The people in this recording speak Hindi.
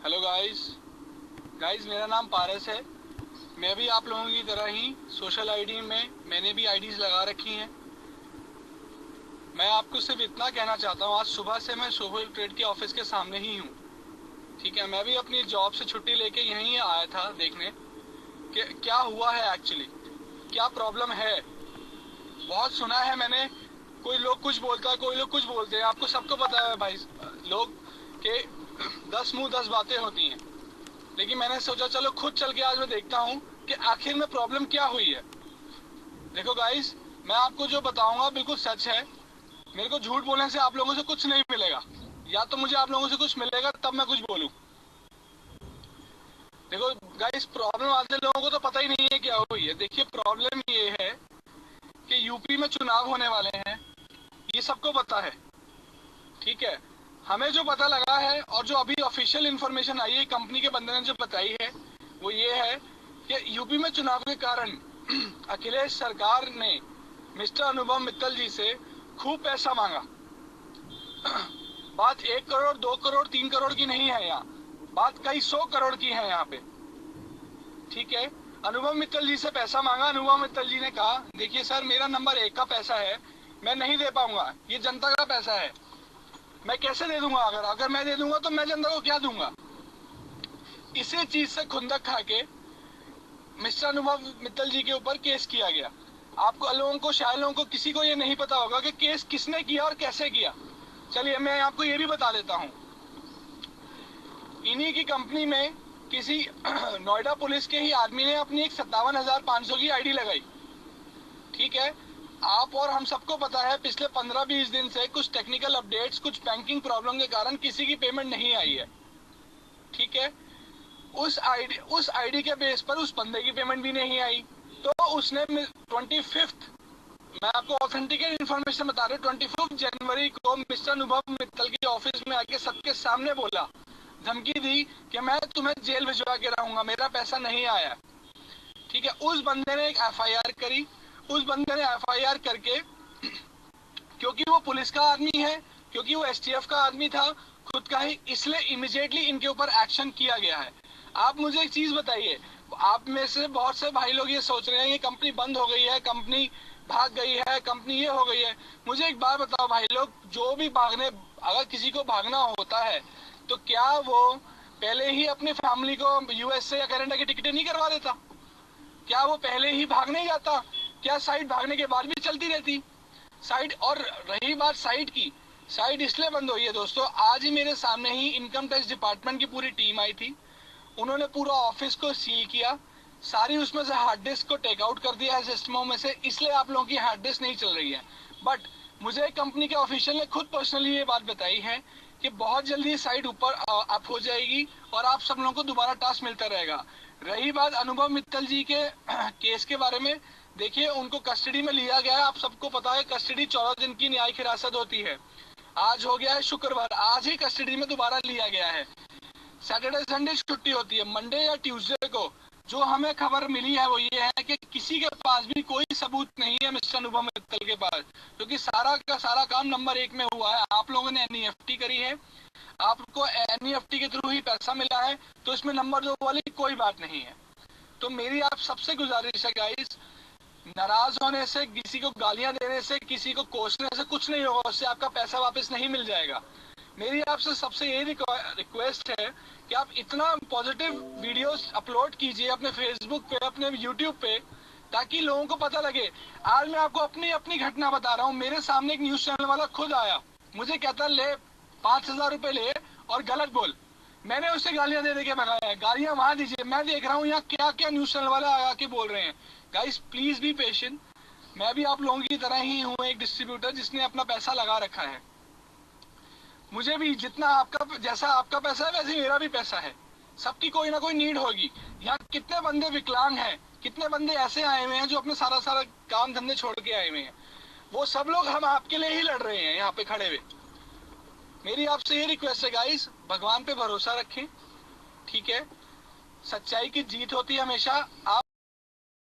हेलो गाइस मेरा नाम पारस है। मैं भी आप लोगों की तरह ही सोशल आईडी में मैंने भी आईडीज लगा रखी हैं। मैं आपको सिर्फ इतना कहना चाहता हूँ, आज सुबह से मैं सोशल ट्रेड के ऑफिस के सामने ही हूँ। ठीक है, मैं भी अपनी जॉब से छुट्टी लेके यहीं आया था देखने कि क्या हुआ है, एक्चुअली क्या प्रॉब्लम है। बहुत सुना है मैंने, कोई लोग कुछ बोलता है, कोई लोग कुछ बोलते हैं। आपको सबको पता है भाई लोग के 10 मुंह 10 बातें होती हैं। लेकिन मैंने सोचा चलो खुद चल के आज मैं देखता हूँ कि आखिर में प्रॉब्लम क्या हुई है। देखो गाइस, मैं आपको जो बताऊंगा बिल्कुल सच है। मेरे को झूठ बोलने से आप लोगों से कुछ नहीं मिलेगा, या तो मुझे आप लोगों से कुछ मिलेगा तब मैं कुछ बोलूं। देखो गाइस, प्रॉब्लम आधे लोगों को तो पता ही नहीं है क्या हुई है। देखिए, प्रॉब्लम ये है कि यूपी में चुनाव होने वाले हैं, ये सबको पता है। ठीक है, हमें जो पता लगा है और जो अभी ऑफिशियल इंफॉर्मेशन आई है कंपनी के बंदे ने जो बताई है वो ये है कि यूपी में चुनाव के कारण अखिलेश सरकार ने मिस्टर अनुभव मित्तल जी से खूब पैसा मांगा। बात 1 करोड़ 2 करोड़ 3 करोड़ की नहीं है, यहाँ बात कई 100 करोड़ की है यहाँ पे। ठीक है, अनुभव मित्तल जी से पैसा मांगा। अनुभव मित्तल जी ने कहा देखिए सर, मेरा नंबर 1 का पैसा है, मैं नहीं दे पाऊंगा, ये जनता का पैसा है, मैं कैसे दे दूंगा। अगर मैं दे दूंगा तो मैं जनता को क्या दूंगा। इसी चीज से खुंदक खा के मिस्टर अनुभव मित्तल जी के ऊपर केस किया गया। आपको लोगों को, शायद लोगों को किसी को ये नहीं पता होगा कि केस किसने किया और कैसे किया। चलिए मैं आपको ये भी बता देता हूँ। इन्हीं की कंपनी में किसी नोएडा पुलिस के ही आदमी ने अपनी एक 57,500 की आईडी लगाई। ठीक है, आप और हम सबको पता है पिछले 15-20 दिन से कुछ टेक्निकल अपडेट्स, कुछ बैंकिंग प्रॉब्लम के कारण किसी की पेमेंट नहीं आई है। ठीक है, उस आईडी के बेस पर उस बंदे की पेमेंट भी नहीं आई, तो उसने 25, मैं आपको ऑथेंटिकेट इन्फॉर्मेशन बता रहा हूँ, 25 जनवरी को मिस्टर अनुभव मित्तल के ऑफिस में आके सबके सामने बोला, धमकी दी कि मैं तुम्हें जेल भिजवा के रहूंगा, मेरा पैसा नहीं आया। ठीक है, उस बंदे ने एक एफआईआर करी। उस बंदे ने एफआईआर करके, क्योंकि वो पुलिस का आदमी है, क्योंकि वो एसटीएफ का आदमी था खुद का ही, इसलिए इमीडिएटली इनके ऊपर एक्शन किया गया है। आप मुझे एक चीज बताइए, आप में से बहुत से भाई लोग ये सोच रहे हैं ये कंपनी बंद हो गई है, कंपनी भाग गई है, कंपनी ये हो गई है। मुझे एक बात बताओ भाई लोग, जो भी भागने, अगर किसी को भागना होता है तो क्या वो पहले ही अपनी फैमिली को यूएसए या कनाडा की टिकटें नहीं करवा देता? क्या वो पहले ही भाग नहीं जाता? क्या साइट भागने के बाद भी चलती रहती साइट? और रही बात साइट की, साइट इसलिए बंद हुई है दोस्तों, आज ही मेरे सामने ही इनकम टैक्स डिपार्टमेंट की पूरी टीम आई थी। उन्होंने पूरा ऑफिस को सील किया, सारी उसमें से हार्ड डिस्क को टेक आउट कर दिया है सिस्टमों में से, इसलिए आप लोगों की हार्ड डिस्क नहीं चल रही है। बट मुझे कंपनी के ऑफिशियल ने खुद पर्सनली ये बात बताई है कि बहुत जल्दी साइट ऊपर अप हो जाएगी और आप सब लोगों को दोबारा टास्क मिलता रहेगा। रही बात अनुभव मित्तल जी के केस के बारे में, देखिए उनको कस्टडी में लिया गया है। आप सबको पता है कस्टडी 14 दिन की न्यायिक हिरासत होती है। आज हो गया है शुक्रवार, आज ही कस्टडी में दोबारा लिया गया है। सैटरडे संडे छुट्टी होती है, मंडे या ट्यूसडे को जो हमें खबर मिली है वो ये है कि किसी के पास भी कोई सबूत नहीं है मिस्टर अनुभव मित्तल के पास, क्योंकि सारा का सारा काम नंबर 1 में हुआ है। आप लोगों ने एनईएफटी करी है, आपको एनईएफटी के थ्रू ही पैसा मिला है, तो इसमें नंबर 2 वाली कोई बात नहीं है। तो मेरी आप सबसे गुजारिश है गाइस, नाराज होने से, किसी को गालियां देने से, किसी को कोसने से कुछ नहीं होगा, उससे आपका पैसा वापस नहीं मिल जाएगा। मेरी आपसे सबसे ये रिक्वेस्ट है कि आप इतना पॉजिटिव वीडियोस अपलोड कीजिए अपने फेसबुक पे, अपने यूट्यूब पे, ताकि लोगों को पता लगे। आज मैं आपको अपनी अपनी घटना बता रहा हूँ। मेरे सामने एक न्यूज चैनल वाला खुद आया, मुझे कहता ले 5,000 रुपए ले और गलत बोल। मैंने उसे गालियां दे के भगाया है। गालियां वहां दीजिए, मैं देख रहा हूँ यहाँ क्या क्या न्यूज चैनल वाले आके बोल रहे हैं। गाइस प्लीज बी पेशेंट, मैं भी आप लोगों की तरह ही हूँ एक डिस्ट्रीब्यूटर जिसने अपना पैसा लगा रखा है। मुझे भी जितना आपका, जैसा आपका पैसा है वैसे मेरा भी पैसा है। सबकी कोई ना कोई नीड होगी। यहाँ कितने बंदे विकलांग हैं, कितने बंदे ऐसे आए हुए हैं जो अपने सारा सारा काम धंधे छोड़ के आए हुए हैं। वो सब लोग हम आपके लिए ही लड़ रहे हैं यहाँ पे खड़े हुए। मेरी आपसे ये रिक्वेस्ट है गाइस, भगवान पे भरोसा रखें। ठीक है, सच्चाई की जीत होती है हमेशा। आप